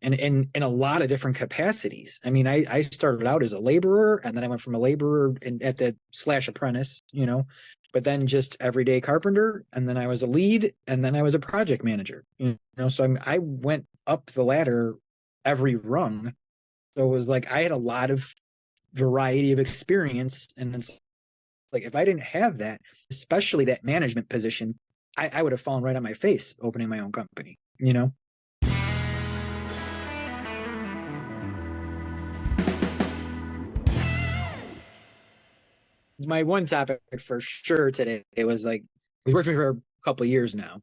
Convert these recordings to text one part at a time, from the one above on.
and in a lot of different capacities. I mean, I started out as a laborer, and then I went from a laborer at the / apprentice, but then just everyday carpenter, and then I was a lead, and then I was a project manager, so I went up the ladder every rung. So it was like I had a lot of variety of experience, and it's like if I didn't have that, especially that management position, I would have fallen right on my face opening my own company. My one topic for sure today, it was like, I was working for a couple of years now,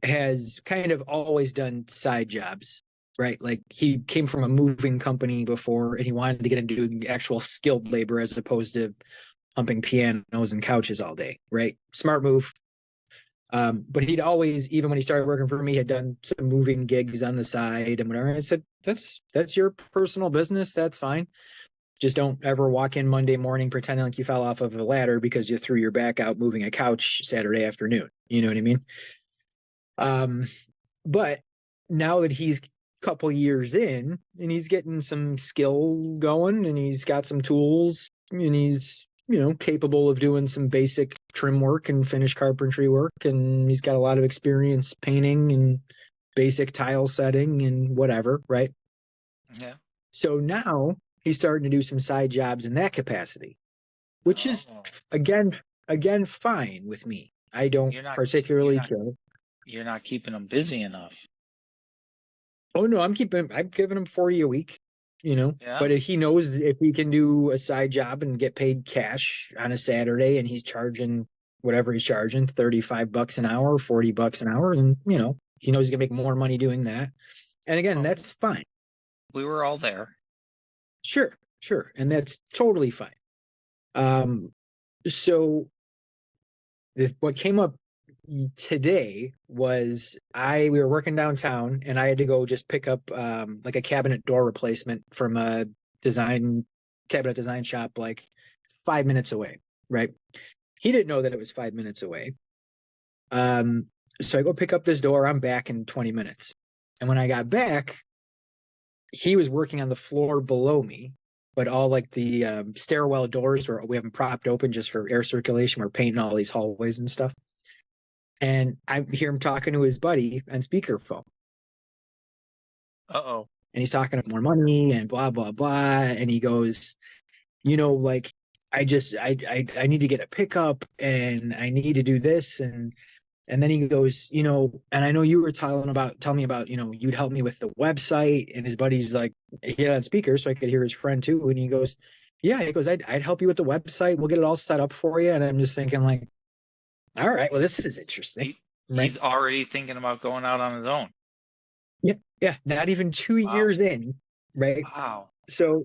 has kind of always done side jobs, right? Like he came from a moving company before, and he wanted to get into doing actual skilled labor as opposed to pumping pianos and couches all day, right? Smart move. But he'd always, even when he started working for me, had done some moving gigs on the side and whatever. And I said, that's your personal business. That's fine. Just don't ever walk in Monday morning pretending like you fell off of a ladder because you threw your back out moving a couch Saturday afternoon. You know what I mean? But now that he's a couple years in and he's getting some skill going and he's got some tools and he's, capable of doing some basic trim work and finish carpentry work, and he's got a lot of experience painting and basic tile setting and whatever, right? Yeah. So now he's starting to do some side jobs in that capacity, which is again fine with me. I don't particularly care. You're not keeping him busy enough. Oh no, I'm giving him 40 a week, but if he knows if he can do a side job and get paid cash on a Saturday and he's charging whatever he's charging, $35 an hour, $40 an hour, and he knows he's gonna make more money doing that. And again, that's fine. We were all there. Sure. And that's totally fine. So what came up today was we were working downtown, and I had to go just pick up like a cabinet door replacement from a cabinet design shop like 5 minutes away, right? He didn't know that it was 5 minutes away. So I go pick up this door. I'm back in 20 minutes. And when I got back, he was working on the floor below me, but all like the stairwell doors we have them propped open just for air circulation. We're painting all these hallways and stuff. And I hear him talking to his buddy on speakerphone. Uh-oh. And he's talking about more money and blah, blah, blah. And he goes, like, I need to get a pickup and I need to do this. And then he goes, and I know you were telling me about, you'd help me with the website. And his buddy's like, he had on speaker so I could hear his friend too. And he goes, yeah, I'd help you with the website. We'll get it all set up for you. And I'm just thinking like, all right, well, this is interesting. He's already thinking about going out on his own. Yeah. Not even 2 years in, right? Wow. So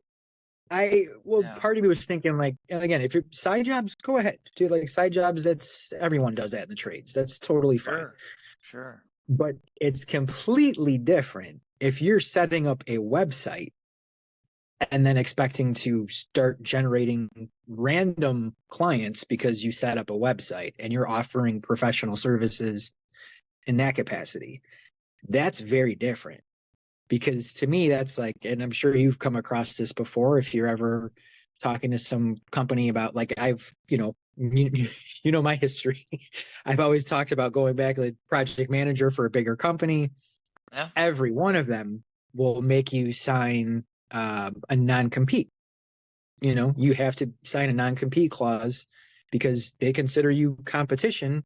part of me was thinking like, and again, if you're side jobs, go ahead. Do like side jobs. Everyone does that in the trades. That's totally fine. Sure. But it's completely different if you're setting up a website and then expecting to start generating random clients because you set up a website and you're offering professional services in that capacity. That's very different, because to me, that's like, and I'm sure you've come across this before, if you're ever talking to some company about like, I've, my history. I've always talked about going back like project manager for a bigger company. Yeah. Every one of them will make you sign a non-compete. You have to sign a non-compete clause because they consider you competition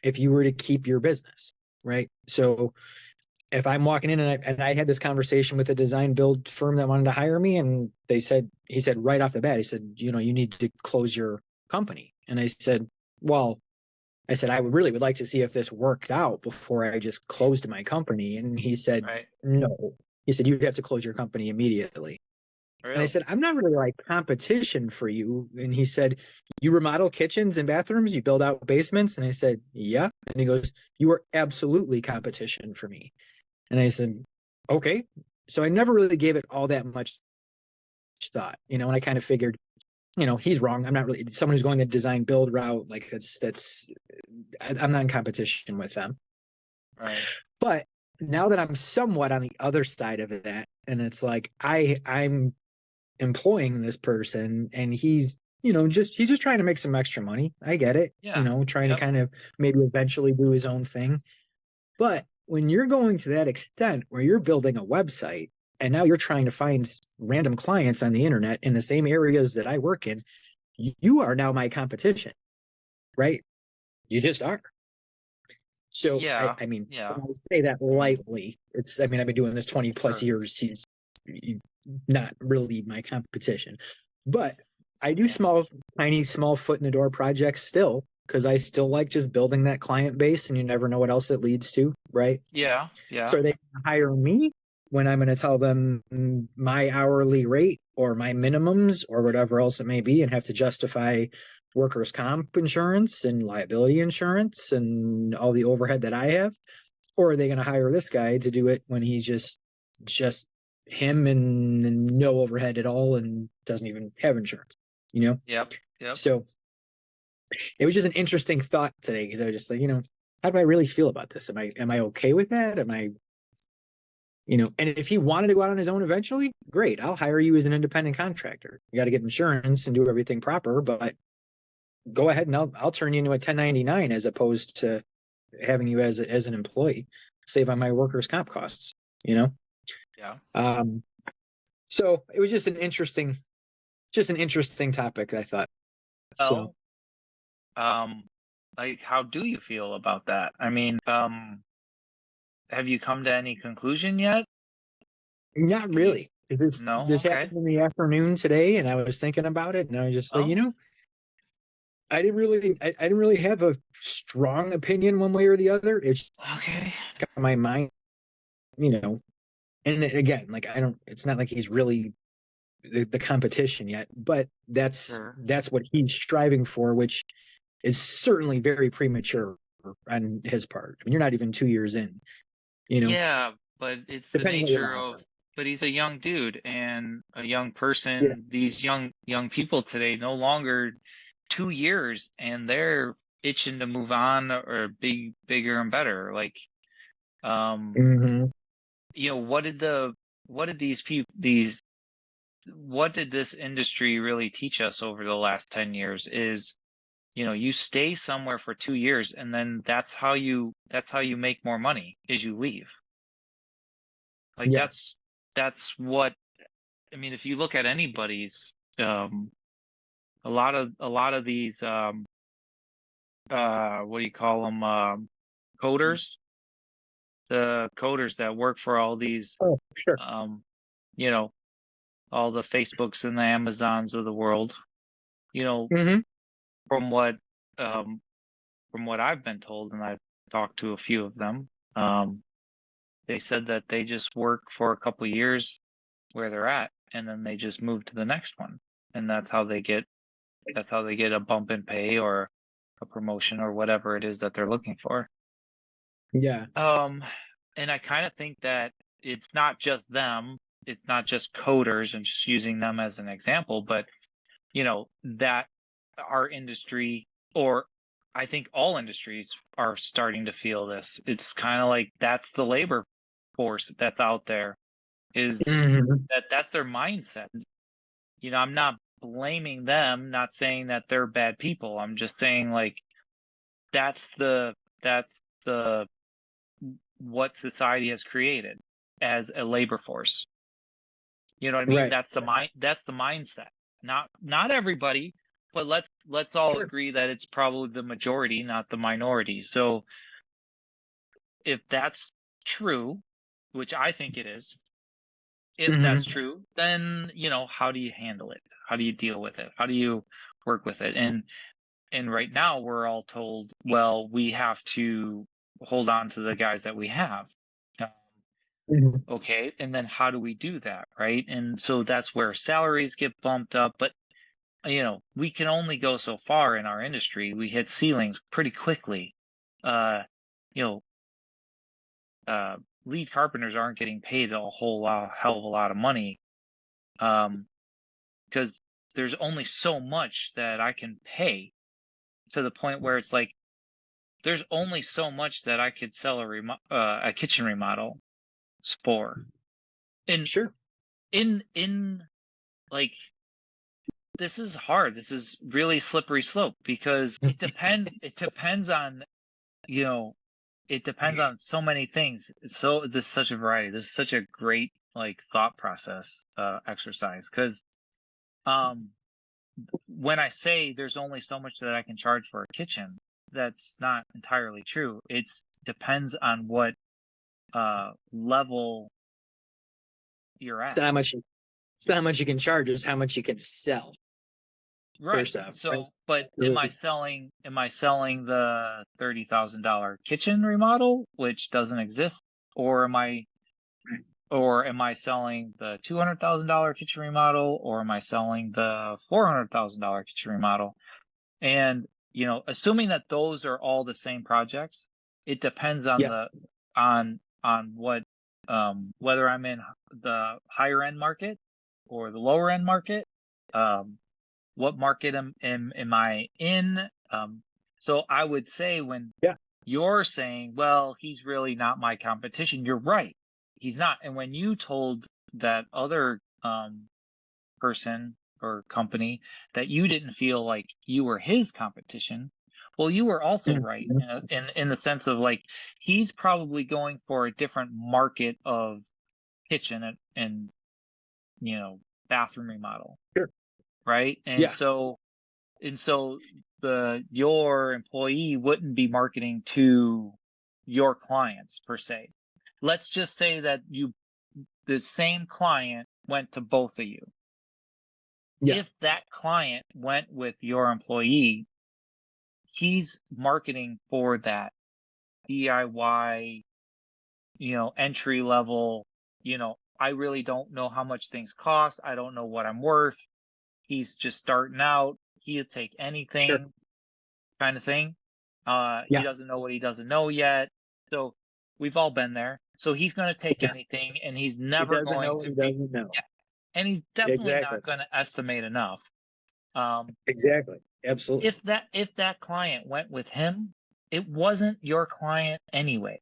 if you were to keep your business, right? So if I'm walking in and I had this conversation with a design build firm that wanted to hire me, and he said right off the bat, he said, you need to close your company. And I said, I really would like to see if this worked out before I just closed my company. And he said, no. He said, you'd have to close your company immediately. Really? And I said, I'm not really like competition for you. And he said, you remodel kitchens and bathrooms, you build out basements? And I said, yeah. And he goes, you are absolutely competition for me. And I said, okay. So I never really gave it all that much thought, and I kind of figured, he's wrong. I'm not really someone who's going the design build route. Like I'm not in competition with them. Right. But now that I'm somewhat on the other side of that, and it's like I'm employing this person and he's just trying to make some extra money. I get it. Yeah. Trying to Yep. kind of maybe eventually do his own thing. But when you're going to that extent where you're building a website and now you're trying to find random clients on the internet in the same areas that I work in, you are now my competition, right? You just are. So Yeah. I mean, Yeah. I say that Mm, lightly. I mean, I've been doing this 20 plus sure. years. He's not really my competition, but I do Yeah. tiny, small foot in the door projects still because I still like just building that client base, and you never know what else it leads to, right? Yeah. So Yeah. are they going to hire me when I'm going to tell them my hourly rate or my minimums or whatever else it may be and have to justify workers' comp insurance and liability insurance and all the overhead that I have? Or are they going to hire this guy to do it when he's just him and no overhead at all and doesn't even have insurance, you know? Yep. Yep. So it was just an interesting thought today because I was just like, how do I really feel about this? Am I okay with that? And if he wanted to go out on his own eventually, great. I'll hire you as an independent contractor. You got to get insurance and do everything proper, but go ahead and I'll turn you into a 1099 as opposed to having you as an employee. Save on my workers' comp costs, you know? Yeah. Um, so it was just an interesting topic, I thought. So Well, um, like, how do you feel about that? I mean, have you come to any conclusion yet? not Have you? really. Because No? this Okay. happened in the afternoon today and I was thinking about it and I was just like, Oh, I didn't really have a strong opinion one way or the other. It's okay. got my mind, you know, and again, like I don't, it's not like he's really the competition yet, but that's Sure. that's what he's striving for, which is certainly very premature on his part. I mean, you're not even 2 years in, Yeah, but it's the depending what you nature want to of, offer. but he's a young dude and a young Yeah. person. These young people today no longer 2 years and they're itching to move on or bigger and better. Like, um, Hmm. what did these people these what did this industry really teach us over the last 10 years is, you stay somewhere for 2 years and then that's how you make more money is you leave. Like Yeah. that's what I mean, if you look at anybody's, a lot of these, what do you call them, coders, the coders that work for all these, Oh, sure. um, you know, all the Facebooks and the Amazons of the world, you know, Hmm. from what, um, from what I've been told, and I've talked to a few of them, they said that they just work for a couple years where they're at, and then they just move to the next one, and that's how they get a bump in pay or a promotion or whatever it is that they're looking for. Yeah. Um, and I kind of think that it's not just them, it's not just coders and just using them as an example, but that our industry, or I think all industries are starting to feel this. It's kind of like that's the labor force that's out there, is Hmm. that's their mindset. I'm not blaming them, not saying that they're bad people. I'm just saying like that's the what society has created as a labor force. You know what I mean? Right. That's the mindset. Not everybody, but let's all Sure. agree that it's probably the majority, not the minority. So if that's true, which I think it is, if that's Hmm. true, then how do you handle it? How do you deal with it? How do you work with it? And right now we're all told, well, we have to hold on to the guys that we have. Um, Hmm. okay, and then how do we do that, right? And so that's where salaries get bumped up, but we can only go so far in our industry. We hit ceilings pretty quickly. Uh, you know, uh, Lead carpenters aren't getting paid a whole lot, hell of a lot of money, um, because there's only so much that I can pay, to the point where it's like there's only so much that I could sell a kitchen remodel for. And Sure. in like, this is hard. This is really slippery slope because it depends on, you know, it depends on so many things. So this is such a variety. This is such a great like thought process exercise because um when I say there's only so much that I can charge for a kitchen, that's not entirely true. It's depends on what level you're It's at. not how much it's not how much you can charge, it's how much you can sell. Right. First off, right? So, but Absolutely. am I selling the $30,000 kitchen remodel, which doesn't exist, or am I selling the $200,000 kitchen remodel, or am I selling the $400,000 kitchen remodel? And, assuming that those are all the same projects, it depends on Yeah, on what, whether I'm in the higher end market or the lower end market. What market am I in? So I would say when yeah. you're saying, well, he's really not my competition, you're right. He's not. And when you told that other person or company that you didn't feel like you were his competition, well, you were also right Mhm. in the sense of like he's probably going for a different market of kitchen and bathroom remodel, Sure. right? Yeah. And so the your employee wouldn't be marketing to your clients per se. Let's just say that the same client went to both of you. Yeah. If that client went with your employee, he's marketing for that DIY, entry level, I really don't know how much things cost. I don't know what I'm worth. He's just starting out. He'll take Sure. anything kind of thing. He Yeah. doesn't know what he doesn't know yet. So we've all been there. So he's going to take Yeah. anything and he's He never doesn't going know what to he be, doesn't know. yeah, and he's definitely Exactly. not going to estimate enough. Um, Exactly. Absolutely. if that client went with him, it wasn't your client anyway.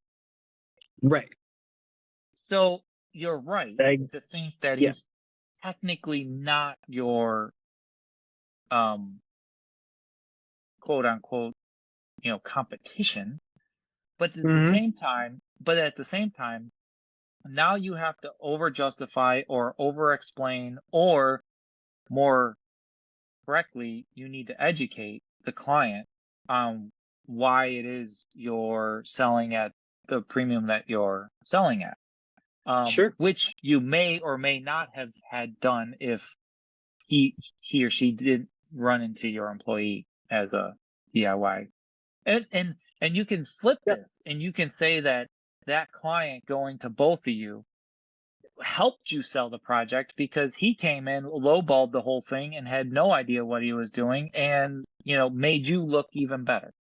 Right. So you're right I, to think that yeah. he's technically not your um quote unquote, competition, Hmm. but at the same time, now you have to over justify or over explain, or more correctly, you need to educate the client on why it is you're selling at the premium that you're selling at, Sure. which you may or may not have had done if he or she did run into your employee as a DIY. And you can flip Yeah. this and you can say that that client going to both of you helped you sell the project because he came in, lowballed the whole thing, and had no idea what he was doing, and made you look even better.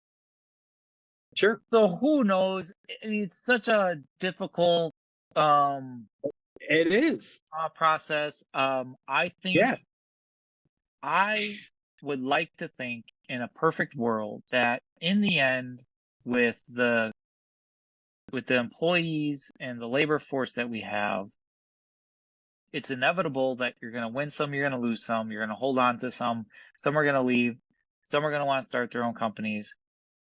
Sure. So who knows? I mean, it's such a difficult um It is. process. I think Yeah. I would like to think in a perfect world that in the end, with the employees and the labor force that we have, it's inevitable that you're going to win some, you're going to lose some, you're going to hold on to some are going to leave, some are going to want to start their own companies.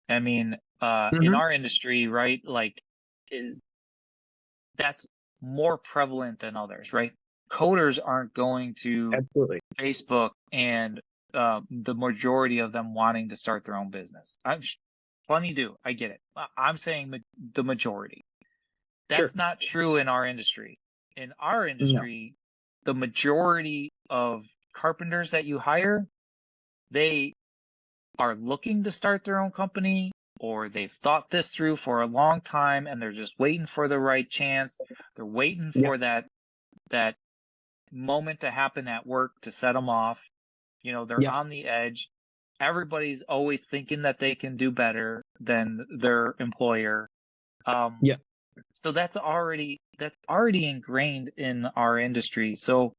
I mean, in Hmm. our industry, right? Like, it, that's more prevalent than others, right? Coders aren't going to Absolutely. Facebook and the majority of them wanting to start their own business. Plenty do. I get it. I'm saying the majority. Sure. That's not true in our industry. In our No. industry, the majority of carpenters that you hire, they are looking to start their own company, or they've thought this through for a long time and they're just waiting for the right chance. They're waiting Yeah. for that moment to happen at work to set them off. They're Yeah. on the edge. Everybody's always thinking that they can do better than their employer. Um, Yeah. so that's already ingrained in our industry. So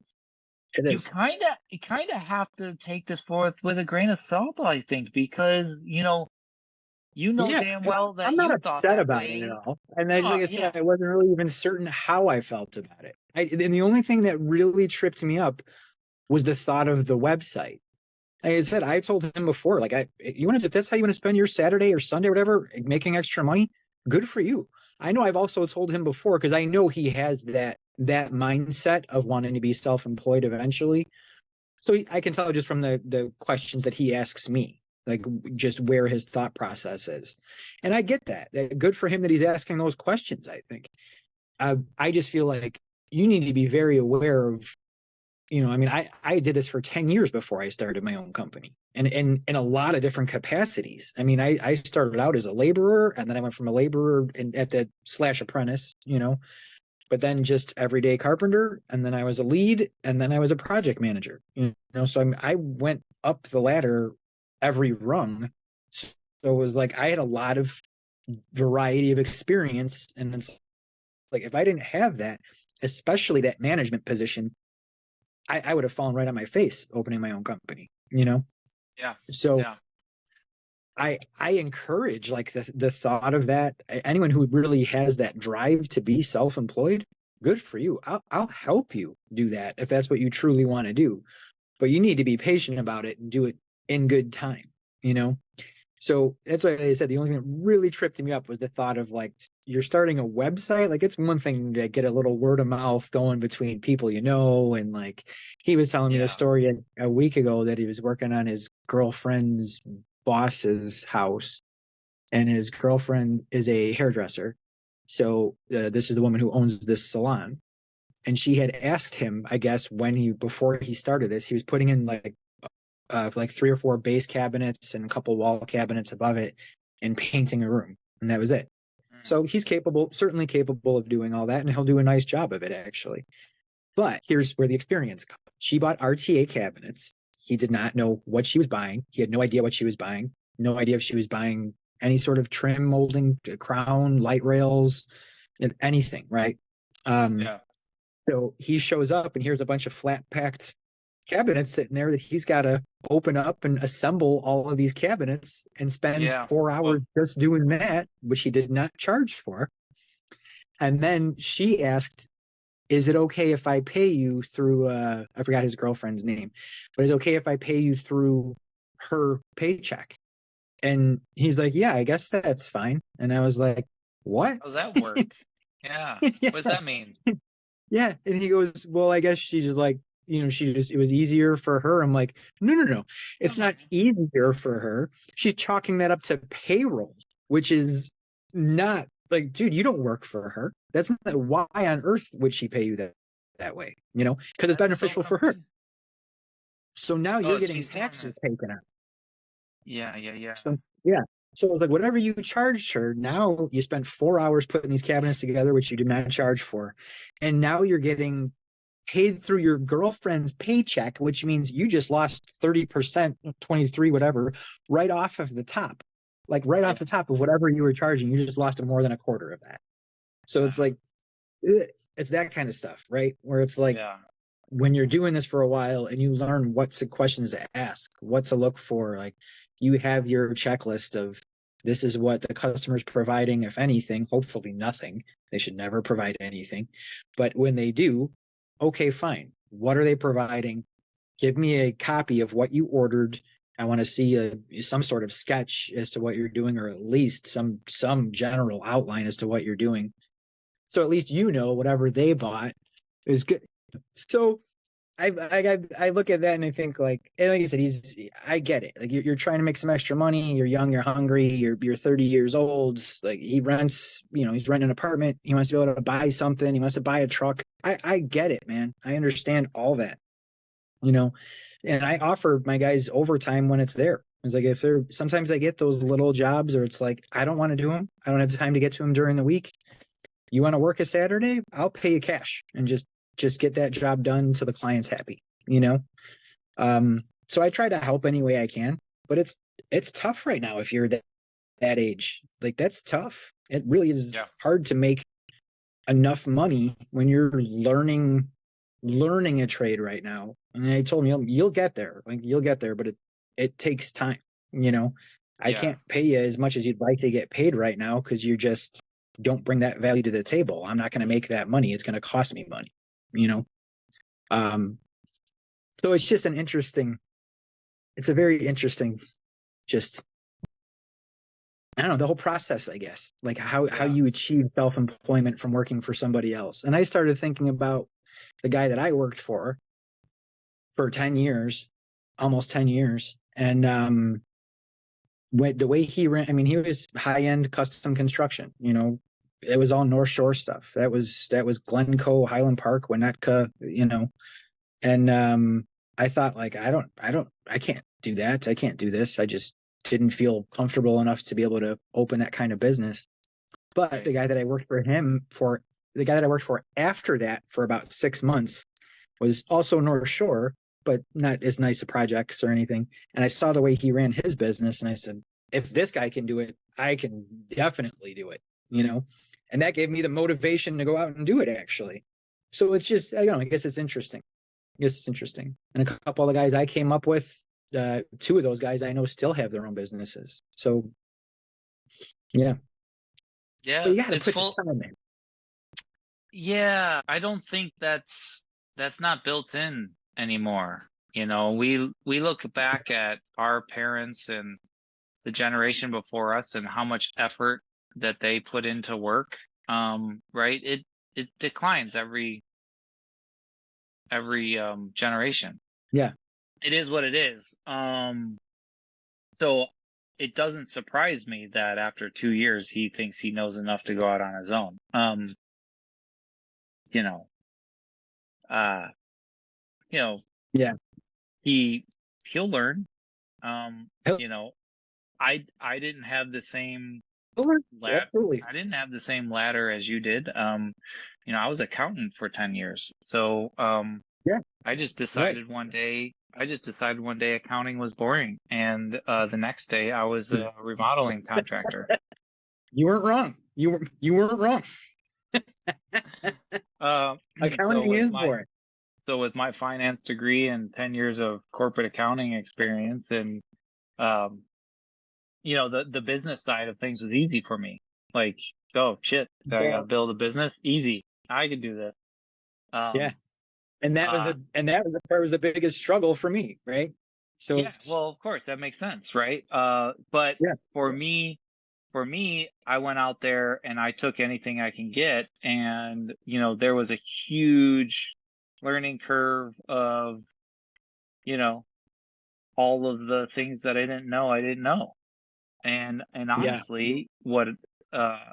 It you is. kind of have to take this forth with a grain of salt, I think, because You know Yeah, damn and well I'm that not you thought upset that about it at way. all. And I just, Oh, like I yeah. said, I wasn't really even certain how I felt about it. And the only thing that really tripped me up was the thought of the website. Like I said, I told him before, like, you want to, if that's how you want to spend your Saturday or Sunday or whatever, making extra money, good for you. I know I've also told him before, because I know he has that mindset of wanting to be self-employed eventually. So I can tell just from the questions that he asks me, like just where his thought process is. And I get that. Good for him that he's asking those questions, I think. I just feel like you need to be very aware of, I mean, I did this for 10 years before I started my own company, and in a lot of different capacities. I mean, I started out as a laborer, and then I went from a laborer at the slash apprentice, but then just everyday carpenter, and then I was a lead, and then I was a project manager. So I went up the ladder every rung. So it was like I had a lot of variety of experience, and it's like if I didn't have that, especially that management position, I would have fallen right on my face opening my own company. Yeah. So Yeah. I encourage like the thought of that. Anyone who really has that drive to be self-employed, good for you. I'll help you do that if that's what you truly want to do. But you need to be patient about it and do it in good time, you know? So that's why I said the only thing that really tripped me up was the thought of like you're starting a website. Like it's one thing to get a little word of mouth going between people and like he was telling me the Yeah. story a week ago that he was working on his girlfriend's boss's house, and his girlfriend is a hairdresser. So this is the woman who owns this salon, and she had asked him, I guess, before he started this, he was putting in like 3 or 4 base cabinets and a couple wall cabinets above it and painting a room. And that was it. Mm. So he's certainly capable of doing all that, and he'll do a nice job of it, actually. But here's where the experience comes. She bought RTA cabinets. He did not know what she was buying. He had no idea what she was buying, no idea if she was buying any sort of trim, molding, crown, light rails, anything, right? Um, Yeah. so he shows up, and here's a bunch of flat packed cabinets sitting there that he's got to open up and assemble all of these cabinets, and spends Yeah. 4 hours Well, just doing that, which he did not charge for. And then she asked, is it okay if I pay you through, I forgot his girlfriend's name, but is it okay if I pay you through her paycheck? And he's like, yeah, I guess that's fine. And I was like, what? how does that work? Yeah. Yeah. What does that mean? Yeah. And he goes, well, I guess she's just like, it was easier for her. I'm like, no, no, no. It's Come not on. easier for her. She's chalking that up to payroll, which is not like, dude, you don't work for her. That's not why on earth would she pay you that way, because it's That's so beneficial for her. confusing. So now you're Oh, getting she's doing taxes it. taken out. Yeah. Yeah. Yeah. So yeah. So it's like whatever you charged her, now you spent 4 hours putting these cabinets together, which you did not charge for. And now you're getting paid through your girlfriend's paycheck, which means you just lost 30%, 23, whatever, right off of the top. Like right off Yeah. the top of whatever you were charging, you just lost more than a quarter of that. So it's Yeah. like, it's that kind of stuff, right? Where it's like Yeah. when you're doing this for a while and you learn what's the questions to ask, what to look for, like you have your checklist of this is what the customer's providing, if anything, hopefully nothing. They should never provide anything. But when they do, okay, fine. What are they providing? Give me a copy of what you ordered. I want to see some sort of sketch as to what you're doing, or at least some general outline as to what you're doing. So at least whatever they bought is good. So I look at that and I think like I said, I get it. Like you're trying to make some extra money. You're young. You're hungry. You're 30 years old. Like he rents. He's renting an apartment. He wants to be able to buy something. He wants to buy a truck. I get it, man. I understand all that. You know, and I offer my guys overtime when it's there. It's like if they're sometimes I get those little jobs, or it's like I don't want to do them. I don't have the time to get to them during the week. You want to work a Saturday? I'll pay you cash and just get that job done so the client's happy, you know? So I try to help any way I can, but it's tough right now if you're that age. Like that's tough. It really is Yeah. hard to make enough money when you're learning a trade right now. And I told him you'll get there. Like you'll get there, but it takes time, you know? I can't pay you as much as you'd like to get paid right now because you just don't bring that value to the table. I'm not going to make that money. It's going to cost me money, you know? So it's just it's a very interesting, just, I don't know, the whole process, I guess, like how you achieve self-employment from working for somebody else. And I started thinking about the guy that I worked for 10 years, almost 10 years. And the way he ran, I mean, he was high-end custom construction, you know, it was all North Shore stuff. That was Glencoe, Highland Park, Winnetka, you know. And I thought, like, I can't do that. I can't do this. I just didn't feel comfortable enough to be able to open that kind of business. But the guy that I worked for after that for about 6 months was also North Shore, but not as nice of projects or anything. And I saw the way he ran his business, and I said, if this guy can do it, I can definitely do it, you know? And that gave me the motivation to go out and do it, actually. So it's just, I don't know, I guess it's interesting. And a couple of the guys I came up with, two of those guys I know still have their own businesses. So, yeah. Yeah, But you got to it's put full. the time in. Yeah, I don't think that's not built in anymore. You know, we look back at our parents and the generation before us and how much effort that they put into work. Right? It declines every generation. Yeah. It is what it is. So it doesn't surprise me that after 2 years he thinks he knows enough to go out on his own. You know, uh, you know, Yeah. he'll learn. Hell, You know, I didn't have the same absolutely. I didn't have the same ladder as you did. You know, I was accountant for 10 years. So, Yeah. I just Right. decided one day accounting was boring, and the next day I was a remodeling contractor. You weren't wrong. You weren't wrong. Uh, so Accounting with is my boring. finance degree and 10 years of corporate accounting experience, and um, you know, the business side of things was easy for me. Like, oh shit, I got to Well, build a business. Easy, I can do this. yeah. Um, And uh, that was the part was the biggest struggle for me, right? So yeah, it's well, of course that makes sense, right? But yeah. for me, I went out there and I took anything I can get, and you know, there was a huge learning curve of, you know, all of the things that I didn't know. And Yeah. honestly, what uh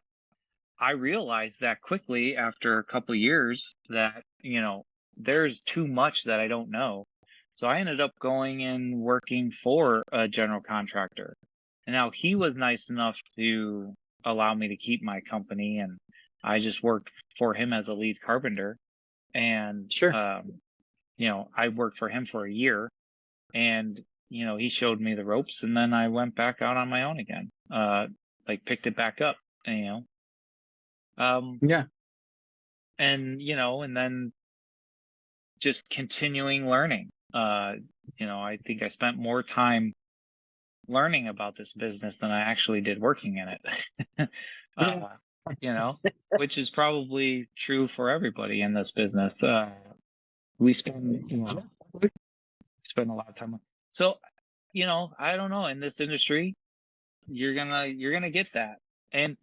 I realized that quickly after a couple years that, you know, there's too much that I don't know. So I ended up going and working for a general contractor. And now he was nice enough to allow me to keep my company, and I just worked for him as a lead carpenter. And Sure. you know, I worked for him for a year, and you know, he showed me the ropes, and then I went back out on my own again. Like picked it back up, you know. Um, Yeah. and you know, and then just continuing learning. You know, I think I spent more time learning about this business than I actually did working in it. Yeah. You know, which is probably true for everybody in this business. We spend, you know, spend a lot of time. So, you know, I don't know, in this industry, you're gonna get that. And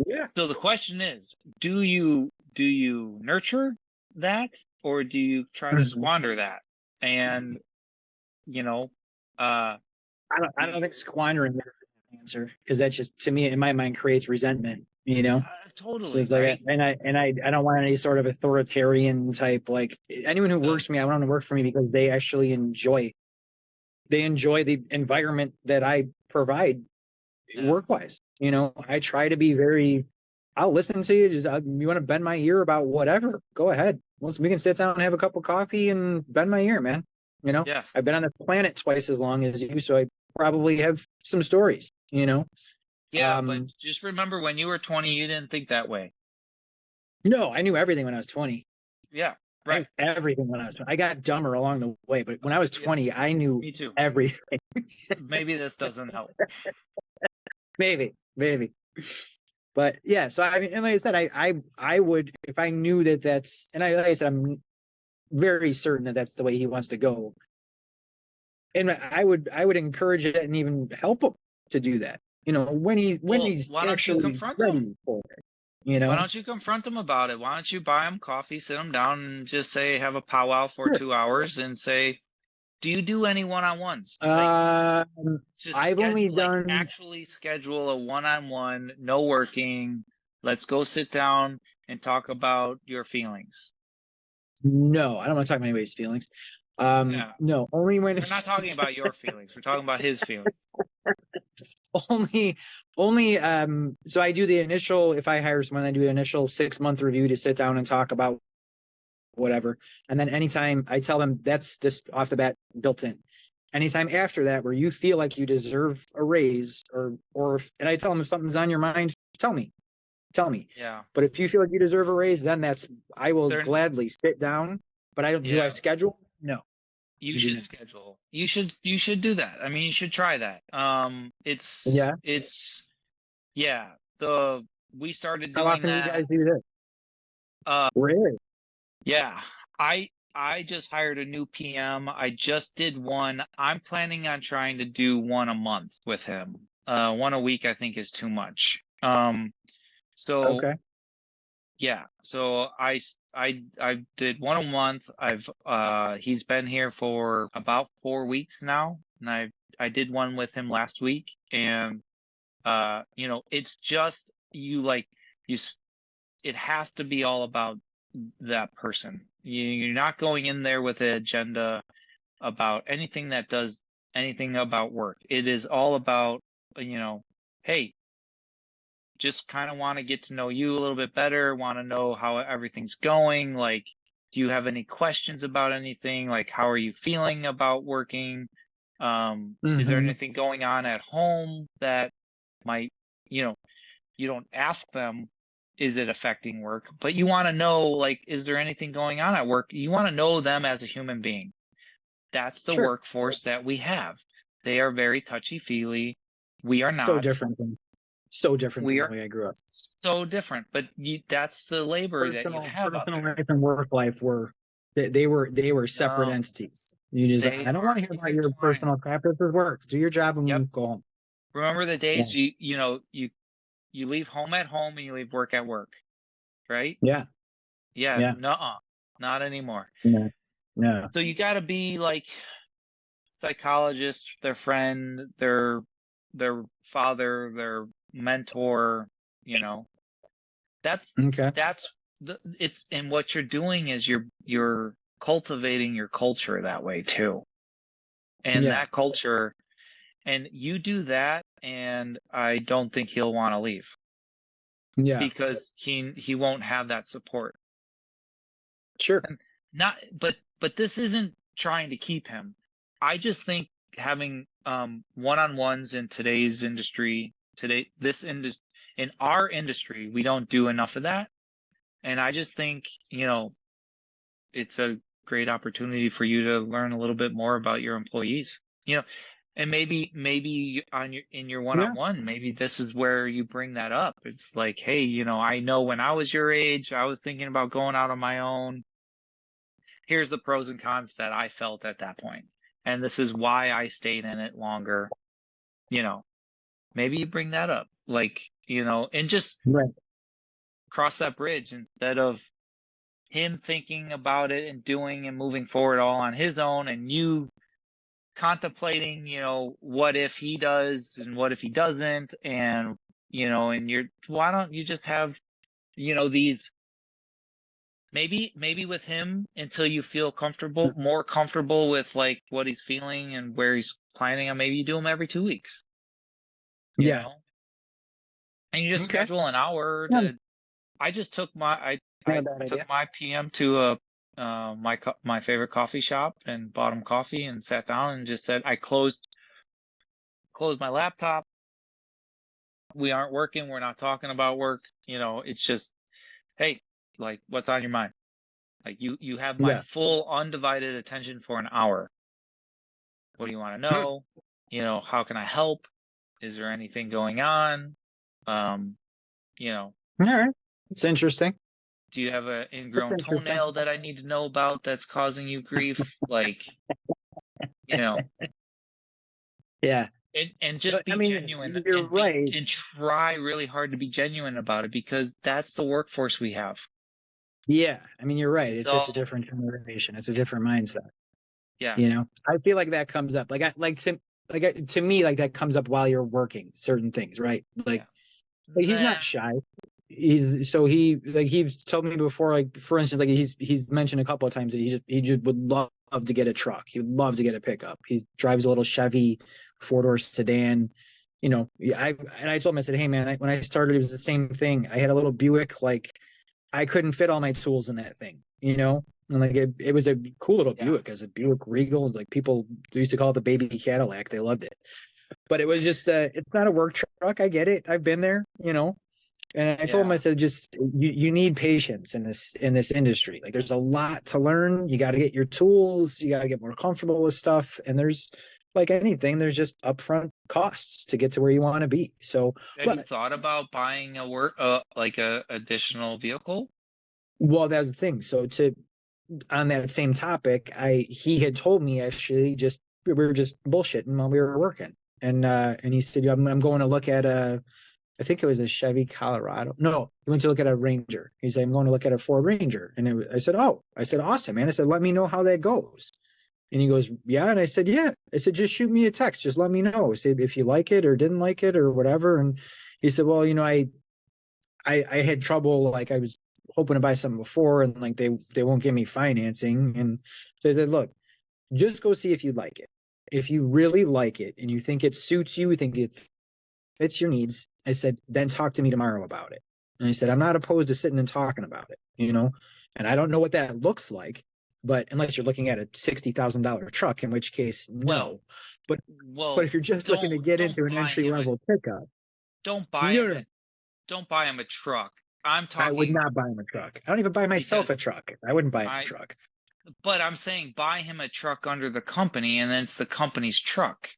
Yeah. so the question is, do you nurture that, or do you try to Mhm. squander that? And you know, uh, I don't we think squandering is the answer because that just to me in my mind creates resentment, you know? So totally it's like, right. I don't want any sort of authoritarian type, like anyone who Uh, works for me, I want them to work for me because they enjoy the environment that I provide yeah, work wise. You know, I try to be very, I'll listen to you. Just, you want to bend my ear about whatever, go ahead. Once we can sit down and have a cup of coffee and bend my ear, man. You know, yeah, I've been on this planet twice as long as you, so I probably have some stories, you know? yeah. But just remember, when you were 20, you didn't think that way. No, I knew everything when I was 20. Yeah, I right. knew everything when I was 20. I got dumber along the way, but when I was Yeah, 20, I knew me too. everything. Maybe this doesn't help. maybe, maybe. But yeah, so I mean, and like I said, I would, if I knew that that's, and like I said, I'm very certain that that's the way he wants to go. And I would encourage it and even help him to do that. You know, when Well, he's why don't you actually confront them? ready for it. You Why know, don't you confront them about it? Why don't you buy them coffee, sit them down, and just say, have a powwow for sure. 2 hours and say, do you do any one-on-ones? Like, just I've only schedule, like, done actually schedule a one-on-one, no working. Let's go sit down and talk about your feelings. no. I don't want to talk about anybody's feelings. Yeah. No, only when We're not talking about your feelings. We're talking about his feelings. only only so I do the initial, if I hire someone, I do an initial 6 month review to sit down and talk about whatever. And then anytime I tell them, that's just off the bat built in. Anytime after that where you feel like you deserve a raise, and I tell them, if something's on your mind, tell me. Tell me. Yeah. But if you feel like you deserve a raise, then I will They're, gladly sit down. But I don't, do I yeah. schedule? No, You I do should not. schedule. You should do that. I mean, you should try that. Yeah. It's yeah. The We started How doing often do you guys that. do this? Uh Really? yeah. I just hired a new PM. I just did one. I'm planning on trying to do one a month with him. One a week I think is too much. So Okay. yeah, so I did one a month. He's been here for about 4 weeks now, and I did one with him last week, and it's just you like you. It has to be all about that person. You're not going in there with an agenda about anything that does anything about work. It is all about hey, just kind of want to get to know you a little bit better, want to know how everything's going. Like, do you have any questions about anything? Like, how are you feeling about working? Is there Hmm. anything going on at home that might, you know, you don't ask them, is it affecting work? But you want to know, like, is there anything going on at work? You want to know them as a human being. That's the Sure. workforce that we have. They are very touchy-feely. We are So not. different than so different than We the are way I grew up. so different, but that's the labor that you have out Personal there. life and work life were they were separate No, entities. You just, they I don't want are to hear about your intertwined. personal crap. This is work. Do your job Yep. and go home. Remember the Yeah. days you leave home at home and you leave work at work, right? Yeah. Yeah, Yeah. nuh-uh, not anymore. Yeah. Yeah. So you got to be like psychologist, their friend, their father, their mentor, you know. That's Okay. that's it's and what you're doing is you're cultivating your culture that way too. And Yeah. that culture, and you do that, and I don't think he'll want to leave Yeah. because he won't have that support. Sure. And not but this isn't trying to keep him. I just think having one-on-ones in today's industry, in our industry, we don't do enough of that. And I just think, it's a great opportunity for you to learn a little bit more about your employees. You know, and maybe in your Yeah. one-on-one, maybe this is where you bring that up. It's like, hey, I know when I was your age, I was thinking about going out on my own. Here's the pros and cons that I felt at that point. And this is why I stayed in it longer. You know, maybe you bring that up, like, and just Right. cross that bridge instead of him thinking about it and doing and moving forward all on his own and you contemplating, what if he does and what if he doesn't, and why don't you just have, these maybe with him until you feel more comfortable with like what he's feeling and where he's planning on, maybe you do them every 2 weeks, you Yeah. know, and you just Okay. schedule an hour Yeah. to. I just took Not a I bad idea. took my PM to my favorite coffee shop and bought him coffee and sat down and just said, I closed my laptop. We aren't working. We're not talking about work. It's just, hey, like, what's on your mind? Like, you have my Yeah. full undivided attention for an hour. What do you want to Hmm. know? How can I help? Is there anything going on? You know, All right. It's interesting. do you have an It's ingrown interesting. toenail that I need to know about that's causing you grief? Like, you know, Yeah. and But just I be mean, genuine you're and right. try really hard to be genuine about it because that's the workforce we have. Yeah. I mean, you're right. It's It's just a all, different generation. It's a different mindset. yeah, You know, I feel like that comes up to me, like that comes up while you're working certain things, right? yeah. Like he's Nah, not shy. He's told me before, like for instance, like he's mentioned a couple of times that he just would love to get a truck. He would love to get a pickup. He drives a little Chevy 4-door sedan. You know, I told him, I said, hey man, when I started, it was the same thing. I had a little Buick, like I couldn't fit all my tools in that thing, you know? And like it was a cool little yeah. Buick as a Buick Regal. Like people used to call it the baby Cadillac. They loved it. But it was just it's not a work truck. I get it. I've been there, you know. And I told him, I Yeah. said, just you need patience in this industry. Like there's a lot to learn. You got to get your tools. You got to get more comfortable with stuff. And there's like anything, there's just upfront costs to get to where you want to be. So, Have you but thought about buying like a additional vehicle? well, that's the thing. So to on that same topic, he had told me actually just we were just bullshitting while we were working, and he said I'm going to look at a I think it was a Chevy Colorado. No, he went to look at a Ranger. He said I'm going to look at a Ford Ranger, and I said I said awesome man. I said let me know how that goes. And he goes, yeah. And I said, yeah. I said, just shoot me a text. Just let me know. Say if you like it or didn't like it or whatever. And he said, well, you know, I had trouble. Like I was hoping to buy something before, and like they won't give me financing. And so I said, look, just go see if you like it. If you really like it and you think it suits you, think it fits your needs, I said, then talk to me tomorrow about it. And I said, I'm not opposed to sitting and talking about it, you know. And I don't know what that looks like, but unless you're looking at a $60,000 truck, in which case, Well, no. But well, if you're just looking to get don't into an buy entry him a level pickup, don't buy no, him no, a don't buy him a truck. I'm I would talking not buy him a truck. I don't even buy myself a because truck. I wouldn't buy a I truck. but I'm saying buy him a truck under the company and then it's the company's truck.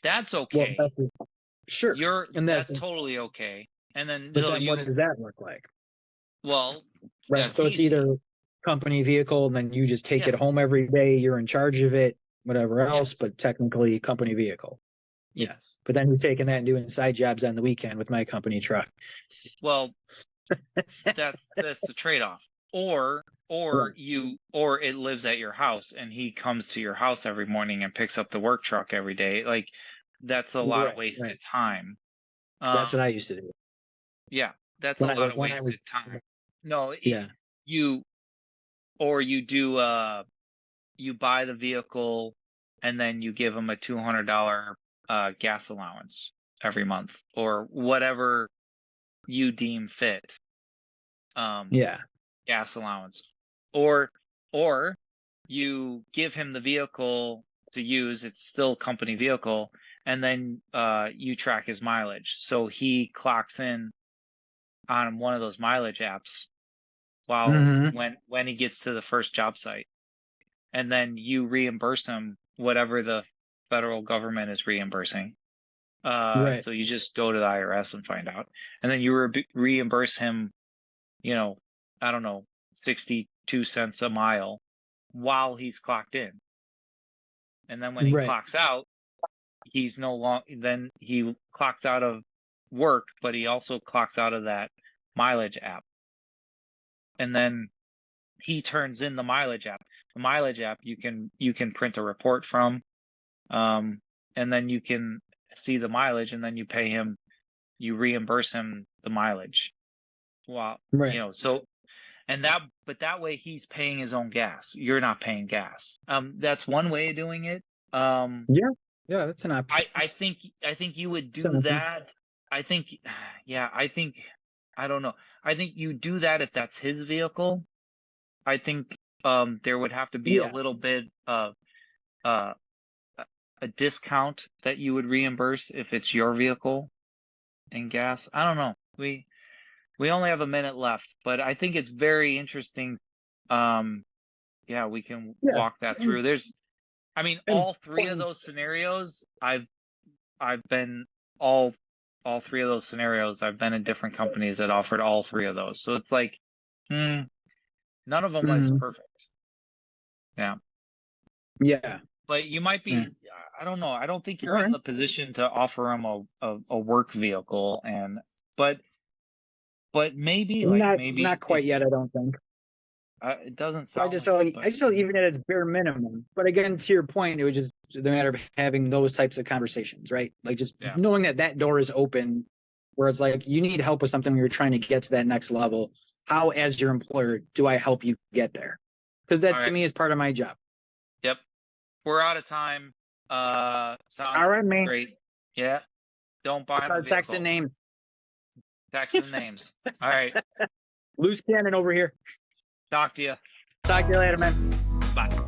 That's Well, okay. sure, and That's totally okay. And then but no, then what you does that look like? well, Right. that's So it's easy. either company vehicle and then you just take Yeah. it home every day, you're in charge of it, whatever else, Yes. but technically company vehicle. Yes. But then he's taking that and doing side jobs on the weekend with my company truck. Well, that's the trade-off. Right. Or it lives at your house and he comes to your house every morning and picks up the work truck every day. Like that's a lot of Right. Right. wasted time. That's what I Um, used to do yeah, that's a when I lot like of when I was wasted time. No, yeah. you or you do you buy the vehicle and then you give them a $200 gas allowance every month or whatever you deem fit. Um, Yeah. gas allowance or or you give him the vehicle to use, it's still company vehicle, and then you track his mileage so he clocks in on one of those mileage apps while Hmm. when he gets to the first job site, and then you reimburse him whatever the federal government is reimbursing. Right. So you just go to the IRS and find out, and then you reimburse him, you know, I don't know, 62 cents a mile while he's clocked in. And then when he Right. clocks out, he's no long then he clocked out of work, but he also clocks out of that mileage app. And then he turns in the mileage app. The mileage app you can print a report from, um, and then you can see the mileage and then you pay him, you reimburse him the mileage. Well, Right. so and but that way he's paying his own gas. You're not paying gas. That's one way of doing it. Yeah. Yeah, that's an option. I think you would It's an do option. that. I think yeah, I don't know. I think you do that if that's his vehicle. I think there would have to be a Yeah. little bit of uh a discount that you would reimburse if it's your vehicle and gas. I don't know. We only have a minute left, but I think it's very interesting. Um yeah, we can Yeah. walk that And, through. I mean, and all three of those scenarios I've been all three of those scenarios. I've been in different companies that offered all three of those. So it's like, none of them is Mhm. perfect. Yeah. Yeah. But you might Yeah. be, I don't know. I don't think you're All in right. the position to offer them a work vehicle, but maybe Not quite if yet, I don't think. it doesn't I sound just like felt it, like, but I just felt even at its bare minimum. But again, to your point, it was just the matter of having those types of conversations, right? Like just yeah. knowing that door is open, where it's like you need help with something when you're trying to get to that next level. How, as your employer, do I help you get there? Because that All to right. me is part of my job. Yep. We're out of time. Sounds All right, man. great. Yeah. Don't buy them a Start texting vehicle. names. Text and names. All right. Loose cannon over here. Talk to you. Talk to you later, man. Bye.